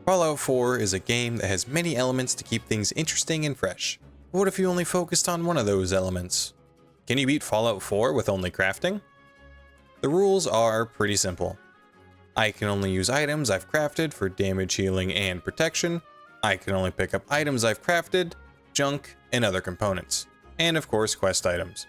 Fallout 4 is a game that has many elements to keep things interesting and fresh. But what if you only focused on one of those elements? Can you beat Fallout 4 with only crafting? The rules are pretty simple. I can only use items I've crafted for damage, healing, and protection. I can only pick up items I've crafted, junk, and other components. And of course, quest items.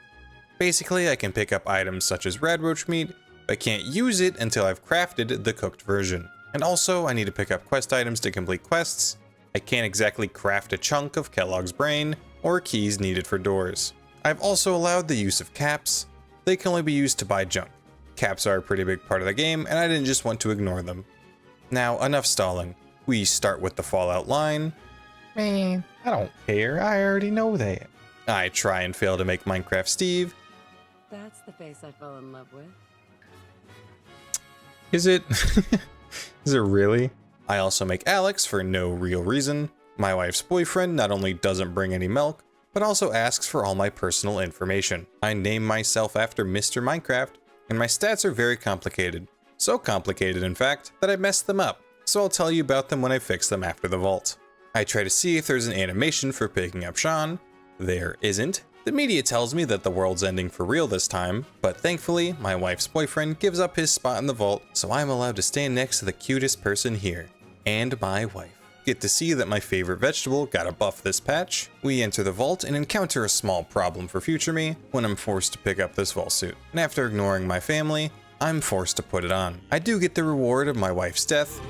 Basically, I can pick up items such as radroach meat, but can't use it until I've crafted the cooked version. And also, I need to pick up quest items to complete quests. I can't exactly craft a chunk of Kellogg's brain, or keys needed for doors. I've also allowed the use of caps. They can only be used to buy junk. Caps are a pretty big part of the game, and I didn't just want to ignore them. Now, enough stalling. We start with the Fallout line. Man, I don't care, I already know that. I try and fail to make Minecraft Steve. That's the face I fell in love with. Is it? Is it really? I also make Alex for no real reason. My wife's boyfriend not only doesn't bring any milk, but also asks for all my personal information. I name myself after Mr. Minecraft, and my stats are very complicated. So complicated, in fact, that I messed them up. So I'll tell you about them when I fix them after the vault. I try to see if there's an animation for picking up Sean. There isn't. The media tells me that the world's ending for real this time, but thankfully, my wife's boyfriend gives up his spot in the vault, so I'm allowed to stand next to the cutest person here. And my wife. Get to see that my favorite vegetable got a buff this patch. We enter the vault and encounter a small problem for future me when I'm forced to pick up this vault suit. And after ignoring my family, I'm forced to put it on. I do get the reward of my wife's death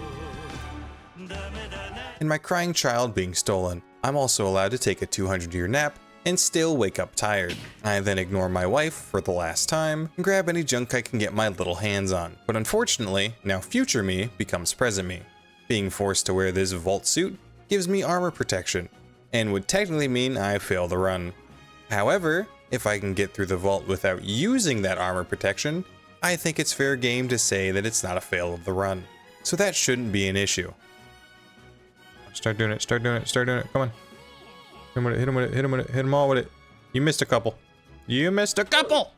and my crying child being stolen. I'm also allowed to take a 200-year nap and still wake up tired. I then ignore my wife for the last time and grab any junk I can get my little hands on. But unfortunately, now future me becomes present me. Being forced to wear this vault suit gives me armor protection, and would technically mean I fail the run. However, if I can get through the vault without using that armor protection, I think it's fair game to say that it's not a fail of the run. So that shouldn't be an issue. Start doing it, start doing it, start doing it, come on. Hit him with it, hit him with it, hit him with it, hit him all with it. You missed a couple. You missed a couple!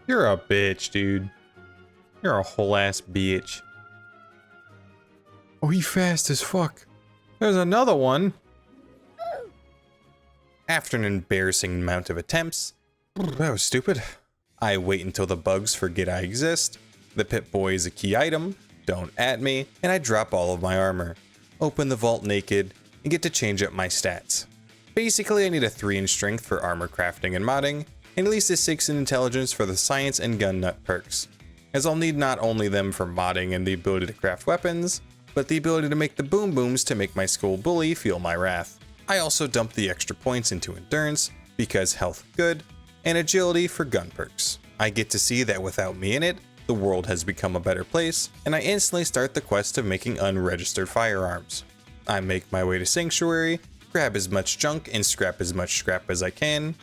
You're a bitch, dude. You're a whole ass bitch. Oh, he fast as fuck. There's another one. After an embarrassing amount of attempts, that was stupid. I wait until the bugs forget I exist. The Pip-Boy is a key item, don't at me, and I drop all of my armor. Open the vault naked, and get to change up my stats. Basically, I need a 3 in strength for armor crafting and modding, and at least a 6 in intelligence for the science and gun nut perks, as I'll need not only them for modding and the ability to craft weapons, but the ability to make the boom booms to make my school bully feel my wrath. I also dump the extra points into endurance, because health good, and agility for gun perks. I get to see that without me in it, the world has become a better place, and I instantly start the quest of making unregistered firearms. I make my way to Sanctuary, grab as much junk and scrap as much scrap as I can.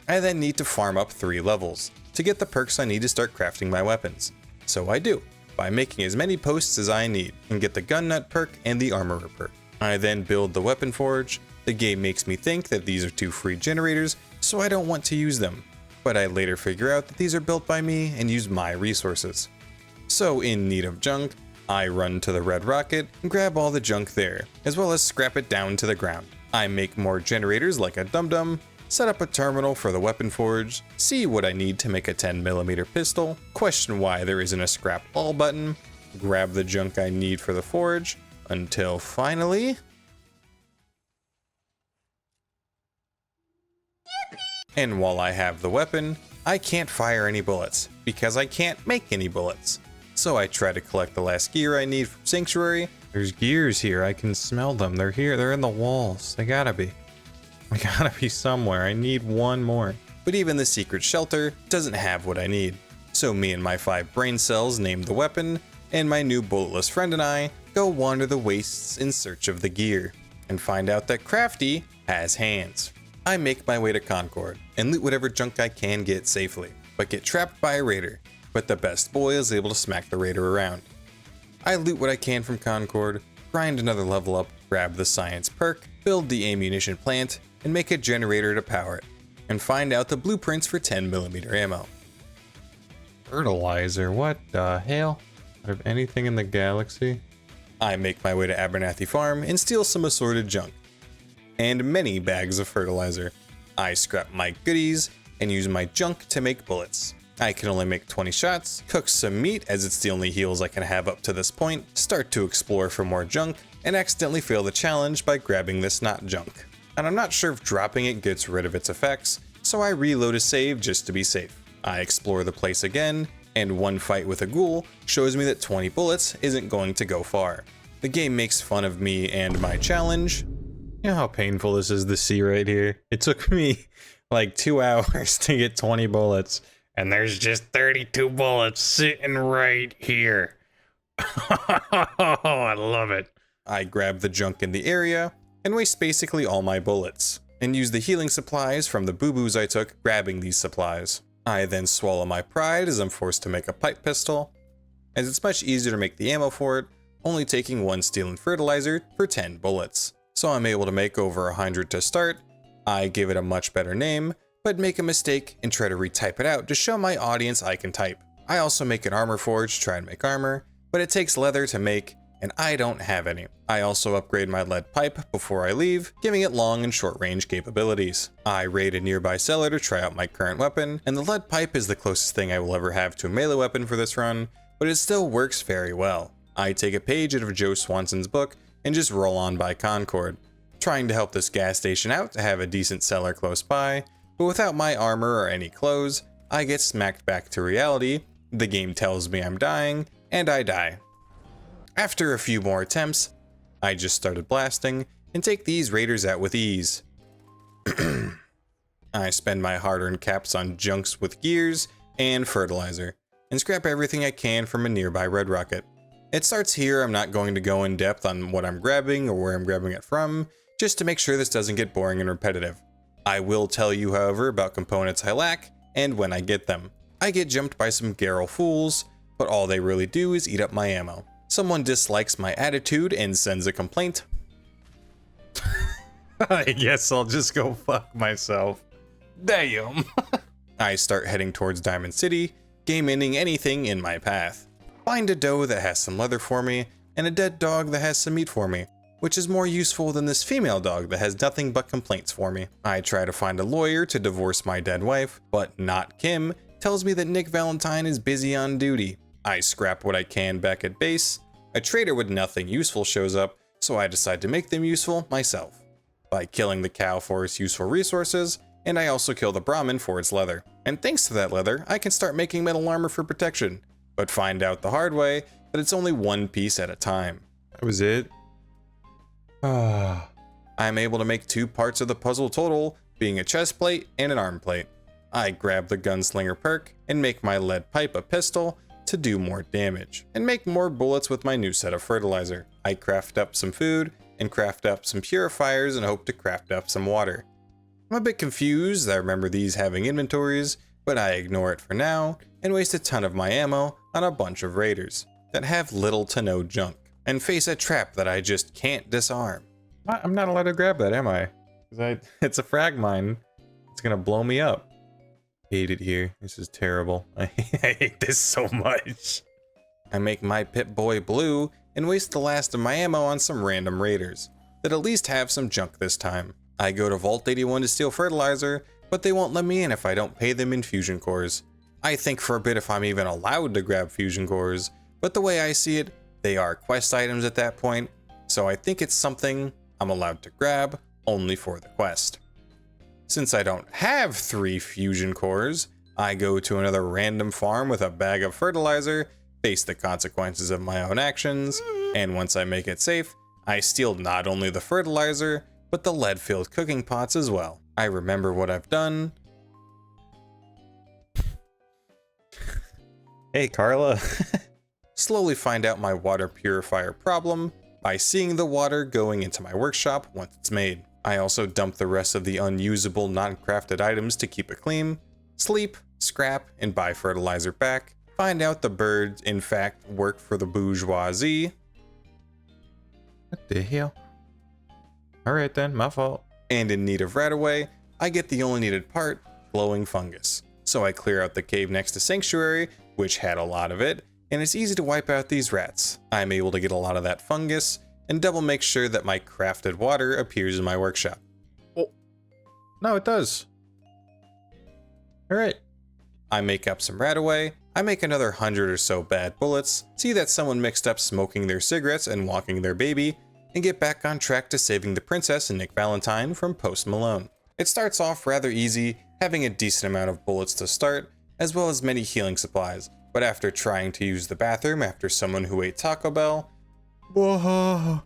I then need to farm up 3 levels to get the perks I need to start crafting my weapons. So I do, by making as many posts as I need and get the gun nut perk and the armorer perk. I then build the weapon forge. The game makes me think that these are 2 free generators, so I don't want to use them. But I later figure out that these are built by me and use my resources. So in need of junk, I run to the Red Rocket and grab all the junk there, as well as scrap it down to the ground. I make more generators like a dum-dum, set up a terminal for the weapon forge, see what I need to make a 10mm pistol, question why there isn't a scrap all button, grab the junk I need for the forge, until finally... And while I have the weapon, I can't fire any bullets, because I can't make any bullets. So I try to collect the last gear I need from Sanctuary. There's gears here, I can smell them, they're here, they're in the walls, they gotta be. They gotta be somewhere, I need one more. But even the secret shelter doesn't have what I need. So me and my 5 brain cells name the weapon, and my new bulletless friend and I go wander the wastes in search of the gear, and find out that Crafty has hands. I make my way to Concord, and loot whatever junk I can get safely. but get trapped by a raider, but the best boy is able to smack the raider around. I loot what I can from Concord, grind another level up, grab the science perk, build the ammunition plant, and make a generator to power it, and find out the blueprints for 10mm ammo. Fertilizer, what the hell? Out of anything in the galaxy? I make my way to Abernathy Farm and steal some assorted junk, and many bags of fertilizer. I scrap my goodies and use my junk to make bullets. I can only make 20 shots, cook some meat as it's the only heals I can have up to this point, start to explore for more junk, and accidentally fail the challenge by grabbing this not junk. And I'm not sure if dropping it gets rid of its effects, so I reload a save just to be safe. I explore the place again, and one fight with a ghoul shows me that 20 bullets isn't going to go far. The game makes fun of me and my challenge. You know how painful this is to see right here? It took me like 2 hours to get 20 bullets, and there's just 32 bullets sitting right here. I love it. I grab the junk in the area and waste basically all my bullets, and use the healing supplies from the boo-boos I took grabbing these supplies. I then swallow my pride as I'm forced to make a pipe pistol, as it's much easier to make the ammo for it, only taking 1 steel and fertilizer for 10 bullets. So I'm able to make over 100 to start. I give it a much better name, but make a mistake and try to retype it out to show my audience I can type. I also make an armor forge to try and make armor, but it takes leather to make, and I don't have any. I also upgrade my lead pipe before I leave, giving it long and short range capabilities. I raid a nearby cellar to try out my current weapon, and the lead pipe is the closest thing I will ever have to a melee weapon for this run, but it still works very well. I take a page out of Joe Swanson's book and just roll on by Concord, trying to help this gas station out to have a decent cellar close by, but without my armor or any clothes, I get smacked back to reality, the game tells me I'm dying, and I die. After a few more attempts, I just started blasting and take these raiders out with ease. I spend my hard-earned caps on junks with gears and fertilizer, and scrap everything I can from a nearby red rocket. It starts here. I'm not going to go in depth on what I'm grabbing or where I'm grabbing it from, just to make sure this doesn't get boring and repetitive. I will tell you, however, about components I lack and when I get them. I get jumped by some Garrel fools, but all they really do is eat up my ammo. Someone dislikes my attitude and sends a complaint. I guess I'll just go fuck myself. Damn. I start heading towards Diamond City, game ending anything in my path. Find a doe that has some leather for me, and a dead dog that has some meat for me, which is more useful than this female dog that has nothing but complaints for me. I try to find a lawyer to divorce my dead wife, but not Kim tells me that Nick Valentine is busy on duty. I scrap what I can back at base. A trader with nothing useful shows up, so I decide to make them useful myself by killing the cow for its useful resources, and I also kill the Brahmin for its leather. And thanks to that leather, I can start making metal armor for protection, but find out the hard way that it's only one piece at a time. That was it. I'm able to make 2 parts of the puzzle total, being a chest plate and an arm plate. I grab the gunslinger perk and make my lead pipe a pistol to do more damage, and make more bullets with my new set of fertilizer. I craft up some food and craft up some purifiers and hope to craft up some water. I'm a bit confused. I remember these having inventories, but I ignore it for now and waste a ton of my ammo on a bunch of raiders that have little to no junk, and face a trap that I just can't disarm. I'm not allowed to grab that, am I? It's a frag mine. It's gonna blow me up. Hate it here. This is terrible. I hate this so much. I make my Pip-Boy blue and waste the last of my ammo on some random raiders that at least have some junk this time. I go to Vault 81 to steal fertilizer, but they won't let me in if I don't pay them in fusion cores. I think for a bit if I'm even allowed to grab fusion cores, but the way I see it, they are quest items at that point, so I think it's something I'm allowed to grab only for the quest. Since I don't have 3 fusion cores, I go to another random farm with a bag of fertilizer, face the consequences of my own actions, and once I make it safe, I steal not only the fertilizer, but the lead-filled cooking pots as well. I remember what I've done. Hey, Carla. Slowly find out my water purifier problem by seeing the water going into my workshop once it's made. I also dump the rest of the unusable, non-crafted items to keep it clean, sleep, scrap, and buy fertilizer back. Find out the birds, in fact, work for the bourgeoisie. What the hell? Alright then, my fault. And in need of Radaway, I get the only needed part, glowing fungus. So I clear out the cave next to Sanctuary, which had a lot of it, and it's easy to wipe out these rats. I'm able to get a lot of that fungus, and double make sure that my crafted water appears in my workshop. Oh, no it does. Alright. I make up some Radaway, I make another 100 or so bad bullets, see that someone mixed up smoking their cigarettes and walking their baby, and get back on track to saving the princess and Nick Valentine from Post Malone. It starts off rather easy, having a decent amount of bullets to start, as well as many healing supplies, but after trying to use the bathroom after someone who ate Taco Bell, whoa,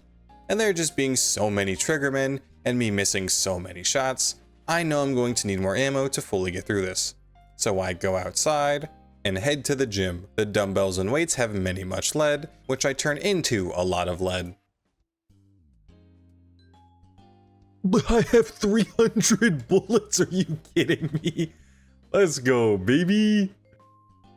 and there just being so many triggermen and me missing so many shots, I know I'm going to need more ammo to fully get through this. So I go outside and head to the gym. The dumbbells and weights have many much lead, which I turn into a lot of lead. But I have 300 bullets, are you kidding me? Let's go, baby.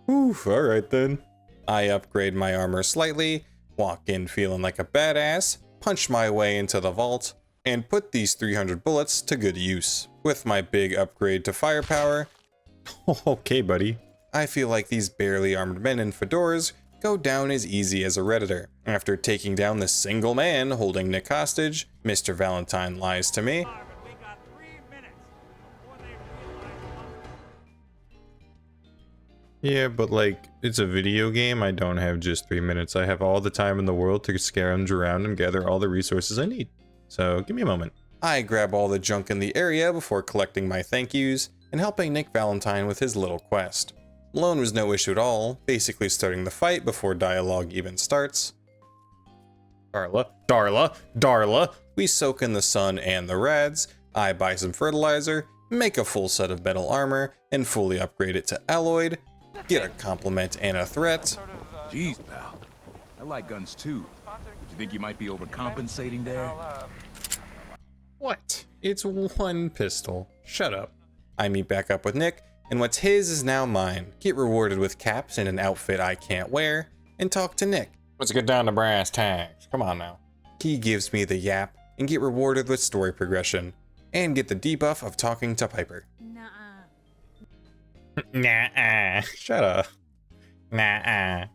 Oof, alright then. I upgrade my armor slightly, walk in feeling like a badass, punch my way into the vault, and put these 300 bullets to good use. With my big upgrade to firepower, okay buddy, I feel like these barely armed men in fedoras go down as easy as a Redditor. After taking down the single man holding Nick hostage, Mr. Valentine lies to me. Yeah, but like, it's a video game. I don't have just 3 minutes. I have all the time in the world to scrounge around and gather all the resources I need. So give me a moment. I grab all the junk in the area before collecting my thank yous and helping Nick Valentine with his little quest. Malone was no issue at all, basically starting the fight before dialogue even starts. Darla. We soak in the sun and the rads, I buy some fertilizer, make a full set of metal armor, and fully upgrade it to alloyed, get a compliment and a threat. Jeez, pal. I like guns too. But you think you might be overcompensating there? What? It's one pistol. Shut up. I meet back up with Nick, and what's his is now mine. Get rewarded with caps and an outfit I can't wear, and talk to Nick. Let's get down to brass tacks. Come on now. He gives me the yap, and get rewarded with story progression, and get the debuff of talking to Piper. Nah. Shut up. Nah.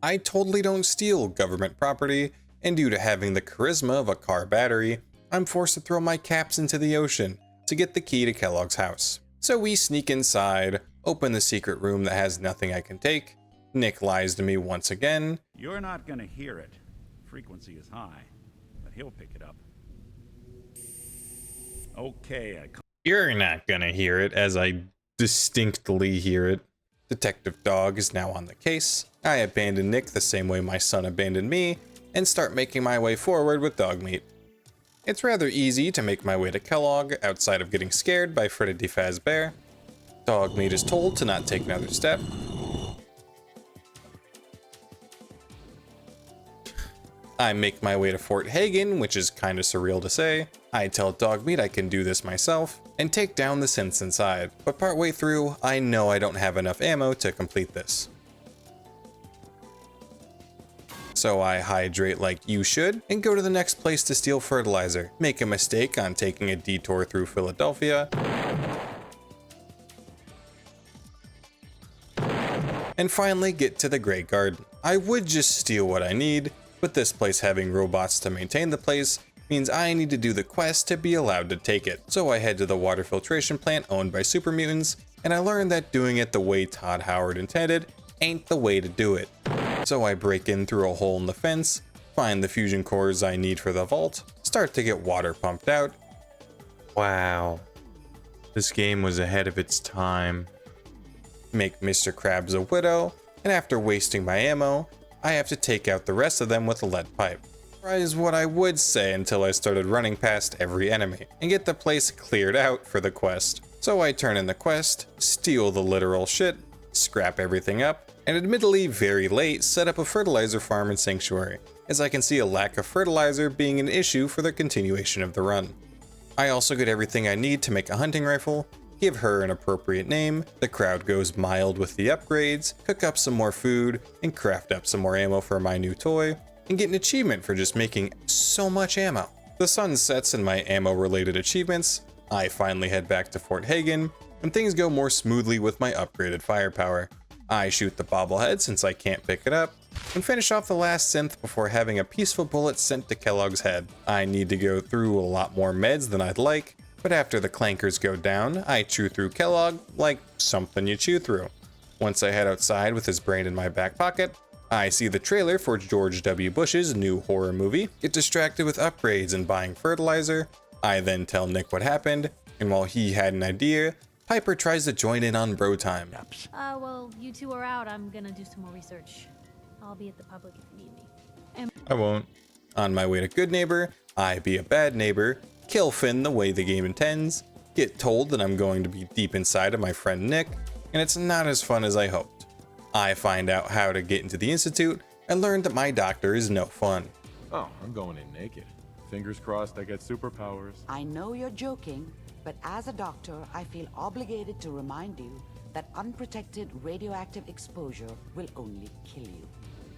I totally don't steal government property, and due to having the charisma of a car battery, I'm forced to throw my caps into the ocean to get the key to Kellogg's house. So we sneak inside, open the secret room that has nothing I can take. Nick lies to me once again. You're not gonna hear it. Frequency is high, but he'll pick it up. Okay, You're not gonna hear it, as I distinctly hear it. Detective Dog is now on the case. I abandon Nick the same way my son abandoned me, and start making my way forward with Dogmeat. It's rather easy to make my way to Kellogg outside of getting scared by Freddy Fazbear. Dogmeat is told to not take another step. I make my way to Fort Hagen, which is kinda surreal to say. I tell Dogmeat I can do this myself, and take down the synths inside, but partway through, I know I don't have enough ammo to complete this. So I hydrate like you should, and go to the next place to steal fertilizer, make a mistake on taking a detour through Philadelphia, and finally get to the Great Garden. I would just steal what I need, but this place having robots to maintain the place means I need to do the quest to be allowed to take it. So I head to the water filtration plant owned by super mutants, and I learned that doing it the way Todd Howard intended ain't the way to do it. So I break in through a hole in the fence, find the fusion cores I need for the vault, start to get water pumped out. Wow. This game was ahead of its time. Make Mr. Krabs a widow, and after wasting my ammo, I have to take out the rest of them with a lead pipe. Is what I would say until I started running past every enemy, and get the place cleared out for the quest. So I turn in the quest, steal the literal shit, scrap everything up, and admittedly very late set up a fertilizer farm in Sanctuary, as I can see a lack of fertilizer being an issue for the continuation of the run. I also get everything I need to make a hunting rifle, give her an appropriate name, the crowd goes mild with the upgrades, cook up some more food, and craft up some more ammo for my new toy, and get an achievement for just making so much ammo. The sun sets in my ammo related achievements, I finally head back to Fort Hagen, and things go more smoothly with my upgraded firepower. I shoot the bobblehead since I can't pick it up, and finish off the last synth before having a peaceful bullet sent to Kellogg's head. I need to go through a lot more meds than I'd like, but after the clankers go down, I chew through Kellogg like something you chew through. Once I head outside with his brain in my back pocket, I see the trailer for George W. Bush's new horror movie, get distracted with upgrades and buying fertilizer. I then tell Nick what happened, and while he had an idea, Piper tries to join in on bro time. Well, you two are out. I'm gonna do some more research. I'll be at the public if you need me. I won't. On my way to Good Neighbor, I be a bad neighbor, kill Finn the way the game intends, get told that I'm going to be deep inside of my friend Nick, and it's not as fun as I hoped. I find out how to get into the Institute and learn that my doctor is no fun. Oh, I'm going in naked. Fingers crossed I get superpowers. I know you're joking, but as a doctor, I feel obligated to remind you that unprotected radioactive exposure will only kill you.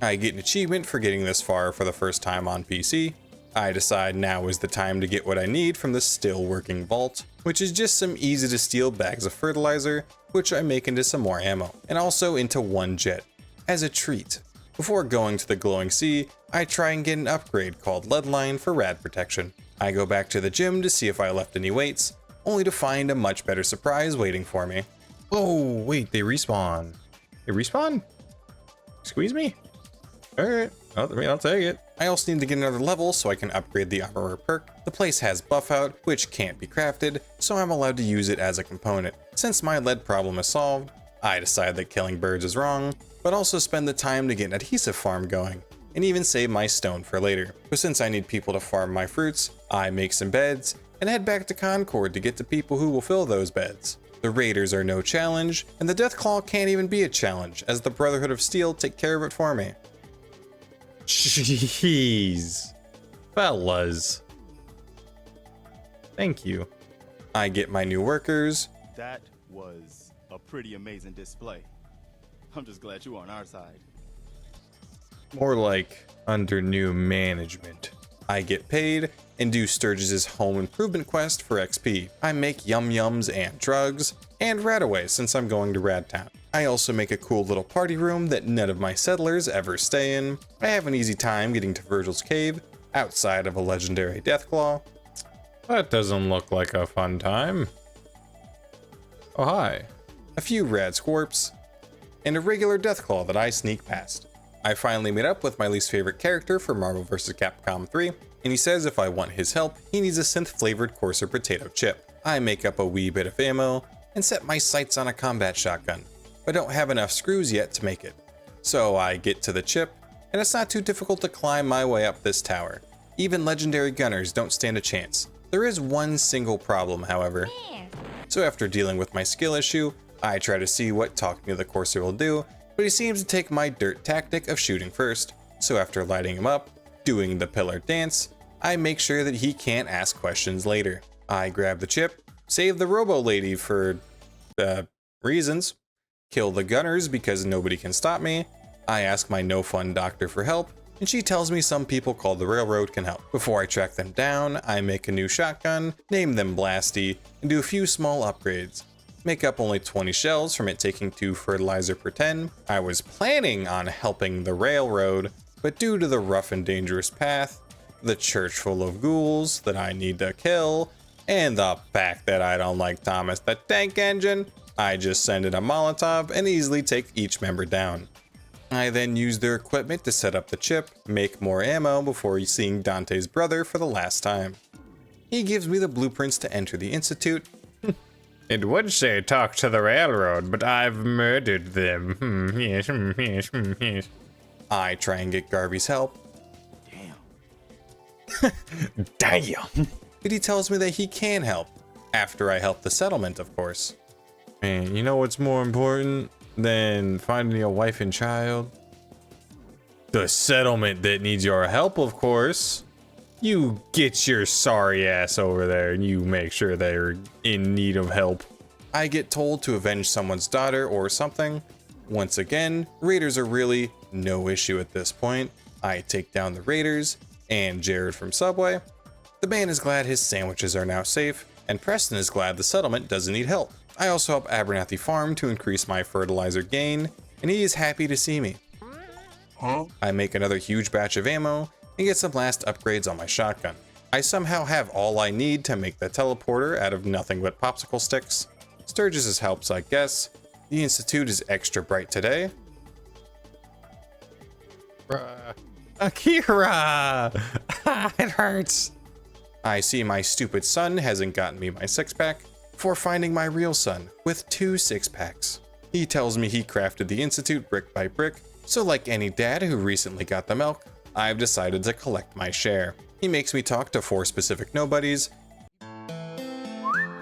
I get an achievement for getting this far for the first time on PC. I decide now is the time to get what I need from the still working vault, which is just some easy to steal bags of fertilizer, which I make into some more ammo, and also into one jet, as a treat. Before going to the glowing sea, I try and get an upgrade called Leadline for rad protection. I go back to the gym to see if I left any weights, only to find a much better surprise waiting for me. Oh, wait, they respawn. They respawn? Squeeze me? Alright, I'll take it. I also need to get another level so I can upgrade the Armorer perk. The place has buff out, which can't be crafted, so I'm allowed to use it as a component. Since my lead problem is solved, I decide that killing birds is wrong, but also spend the time to get an adhesive farm going, and even save my stone for later. But since I need people to farm my fruits, I make some beds, and head back to Concord to get to people who will fill those beds. The Raiders are no challenge, and the Deathclaw can't even be a challenge, as the Brotherhood of Steel take care of it for me. Jeez. Fellas. Thank you. I get my new workers. That was a pretty amazing display. I'm just glad you are on our side. More like under new management. I get paid and do Sturgis's home improvement quest for XP. I make yum yums and drugs, and Radaway since I'm going to Radtown. I also make a cool little party room that none of my settlers ever stay in. I have an easy time getting to Virgil's cave, outside of a legendary Deathclaw. That doesn't look like a fun time. Oh hi. A few rad scorps, and a regular Deathclaw that I sneak past. I finally meet up with my least favorite character for Marvel vs. Capcom 3, and he says if I want his help, he needs a synth-flavored coarser potato chip. I make up a wee bit of ammo, and set my sights on a combat shotgun, but don't have enough screws yet to make it. So I get to the chip, and it's not too difficult to climb my way up this tower. Even legendary gunners don't stand a chance. There is one single problem, however. So after dealing with my skill issue, I try to see what talking to the courser will do, but he seems to take my dirt tactic of shooting first. So after lighting him up, doing the pillar dance, I make sure that he can't ask questions later. I grab the chip, save the robo lady for reasons, kill the gunners because nobody can stop me. I ask my no fun doctor for help, and she tells me some people called the railroad can help. Before I track them down, I make a new shotgun, name them Blasty, and do a few small upgrades. Make up only 20 shells from it taking 2 fertilizer per 10. I was planning on helping the railroad, but due to the rough and dangerous path, the church full of ghouls that I need to kill, and the fact that I don't like Thomas the Tank Engine, I just send in a Molotov and easily take each member down. I then use their equipment to set up the chip, make more ammo before seeing Dante's brother for the last time. He gives me the blueprints to enter the Institute. It would say talk to the railroad, but I've murdered them. Yes. I try and get Garvey's help. Damn. But he tells me that he can help, after I help the settlement, of course. Man, you know what's more important than finding a wife and child? The settlement that needs your help, of course. You get your sorry ass over there and you make sure they're in need of help. I get told to avenge someone's daughter or something. Once again, raiders are really no issue at this point. I take down the raiders and Jared from Subway. The man is glad his sandwiches are now safe, and Preston is glad the settlement doesn't need help. I also help Abernathy Farm to increase my fertilizer gain, and he is happy to see me. I make another huge batch of ammo and get some last upgrades on my shotgun. I somehow have all I need to make the teleporter out of nothing but popsicle sticks. Sturgis helps, I guess. The Institute is extra bright today. Akira! It hurts. I see my stupid son hasn't gotten me my 6-pack for finding my real son with 2 6-packs. He tells me he crafted the Institute brick by brick, so like any dad who recently got the milk, I've decided to collect my share. He makes me talk to 4 specific nobodies,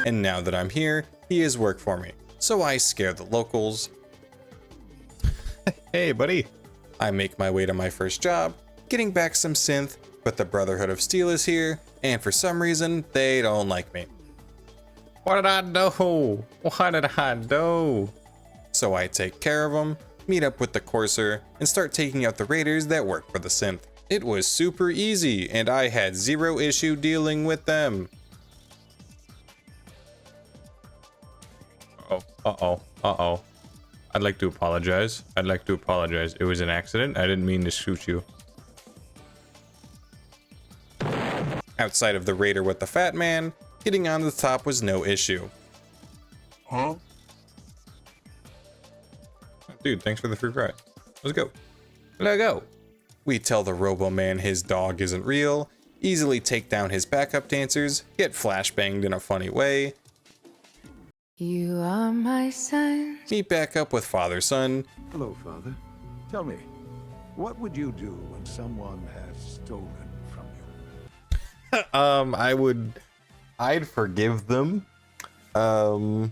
and now that I'm here, he has work for me, so I scare the locals. Hey buddy. I make my way to my first job, getting back some synth, but the Brotherhood of Steel is here, and for some reason, they don't like me. What did I do? What did I do? So I take care of them, meet up with the Courser, and start taking out the raiders that work for the synth. It was super easy, and I had 0 issue dealing with them. Uh-oh. I'd like to apologize. It was an accident. I didn't mean to shoot you. Outside of the raider with the fat man, getting on the top was no issue. Dude, thanks for the free ride. Let's go. Let's go. We tell the Robo-Man his dog isn't real, easily take down his backup dancers, get flashbanged in a funny way. You are my son. Meet back up with father-son. Hello, Father. Tell me, what would you do when someone has stolen from you? I'd forgive them. I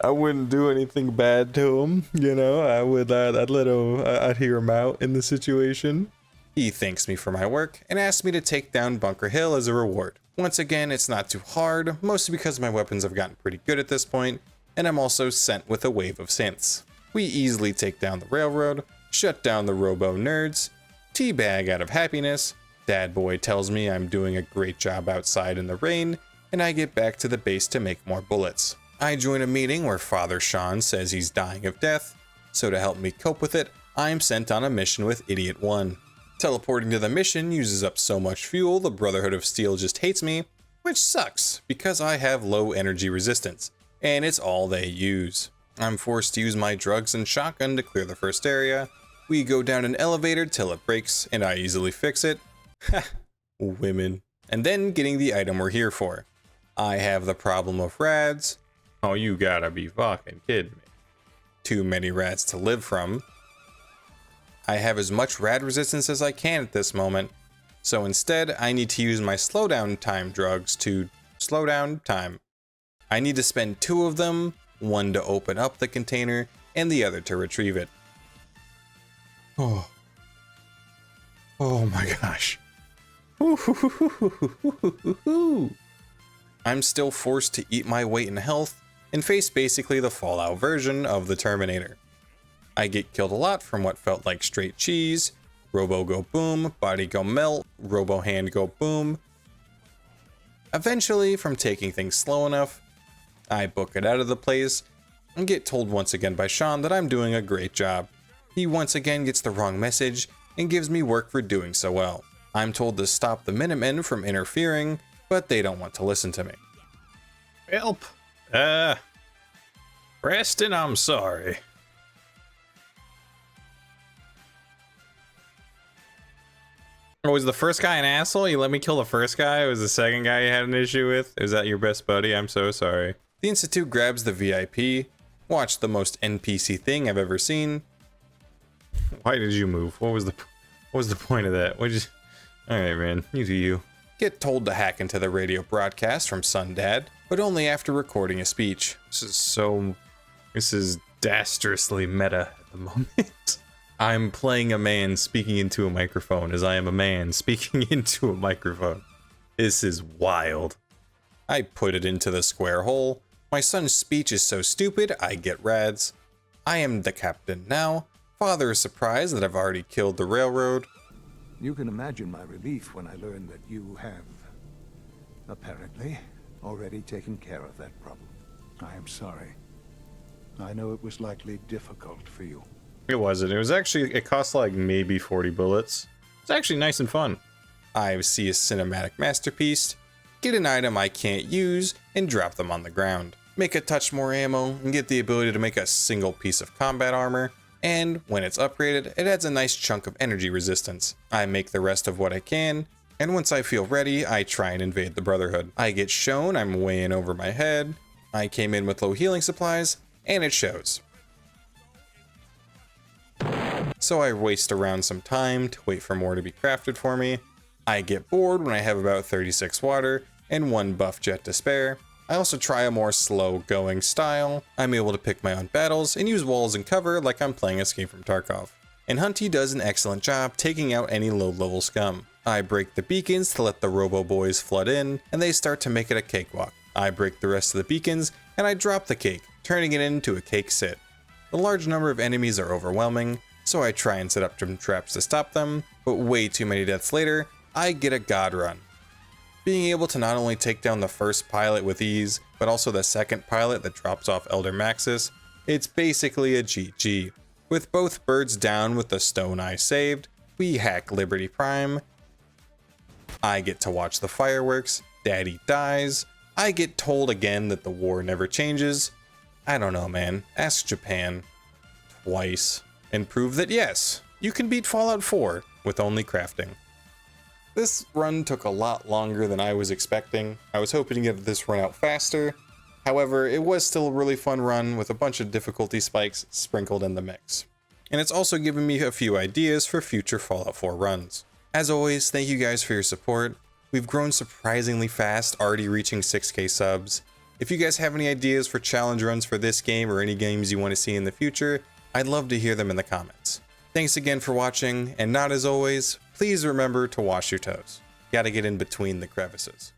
wouldn't do anything bad to him, you know. I'd hear him out in the situation. He thanks me for my work and asks me to take down Bunker Hill as a reward. Once again, it's not too hard, mostly because my weapons have gotten pretty good at this point, and I'm also sent with a wave of synths. We easily take down the railroad, shut down the robo nerds, teabag out of happiness. Dad boy tells me I'm doing a great job outside in the rain, and I get back to the base to make more bullets. I join a meeting where Father Sean says he's dying of death, so to help me cope with it, I'm sent on a mission with Idiot 1. Teleporting to the mission uses up so much fuel the Brotherhood of Steel just hates me, which sucks because I have low energy resistance, and it's all they use. I'm forced to use my drugs and shotgun to clear the first area. We go down an elevator till it breaks, and I easily fix it. Ha, women. And then getting the item we're here for. I have the problem of rads. Oh, you gotta be fucking kidding me. Too many rats to live from. I have as much rad resistance as I can at this moment, so instead I need to use my slowdown time drugs to slow down time. I need to spend 2 of them, one to open up the container and the other to retrieve it. Oh my gosh. I'm still forced to eat my weight in health and face basically the Fallout version of the Terminator. I get killed a lot from what felt like straight cheese, robo go boom, body go melt, robo hand go boom. Eventually, from taking things slow enough, I book it out of the place and get told once again by Sean that I'm doing a great job. He once again gets the wrong message and gives me work for doing so well. I'm told to stop the Minutemen from interfering, but they don't want to listen to me. Help! Preston, I'm sorry. Oh, was the first guy an asshole? You let me kill the first guy? It was the second guy you had an issue with? Is that your best buddy? I'm so sorry. The Institute grabs the VIP. Watch the most NPC thing I've ever seen. Why did you move? What was the point of that? Alright, man. You do you. Get told to hack into the radio broadcast from Sun Dad, but only after recording a speech. This is dastrously meta at the moment. I'm playing a man speaking into a microphone as I am a man speaking into a microphone. This is wild. I put it into the square hole. My son's speech is so stupid, I get rads. I am the captain now. Father is surprised that I've already killed the railroad. You can imagine my relief when I learned that you have, apparently, already taken care of that problem. I am sorry. I know it was likely difficult for you. It wasn't. It was actually, it cost like maybe 40 bullets. It's actually nice and fun. I see a cinematic masterpiece, get an item I can't use, and drop them on the ground. Make a touch more ammo, and get the ability to make a single piece of combat armor. And when it's upgraded, it adds a nice chunk of energy resistance. I make the rest of what I can, and once I feel ready, I try and invade the Brotherhood. I get shown I'm way in over my head. I came in with low healing supplies, and it shows. So I waste around some time to wait for more to be crafted for me. I get bored when I have about 36 water and 1 buff jet to spare. I also try a more slow going style. I'm able to pick my own battles and use walls and cover like I'm playing Escape from Tarkov. And Hunty does an excellent job taking out any low level scum. I break the beacons to let the Robo Boys flood in, and they start to make it a cakewalk. I break the rest of the beacons and I drop the cake, turning it into a cake sit. The large number of enemies are overwhelming, so I try and set up some traps to stop them, but way too many deaths later, I get a god run. Being able to not only take down the first pilot with ease, but also the second pilot that drops off Elder Maxis, it's basically a GG. With both birds down with the stone I saved, we hack Liberty Prime. I get to watch the fireworks, Daddy dies, I get told again that the war never changes. I don't know, man. Ask Japan. Twice. And prove that yes, you can beat Fallout 4 with only crafting. This run took a lot longer than I was expecting. I was hoping to get this run out faster. However, it was still a really fun run with a bunch of difficulty spikes sprinkled in the mix. And it's also given me a few ideas for future Fallout 4 runs. As always, thank you guys for your support. We've grown surprisingly fast, already reaching 6K subs. If you guys have any ideas for challenge runs for this game or any games you want to see in the future, I'd love to hear them in the comments. Thanks again for watching, and not as always, please remember to wash your toes. Gotta get in between the crevices.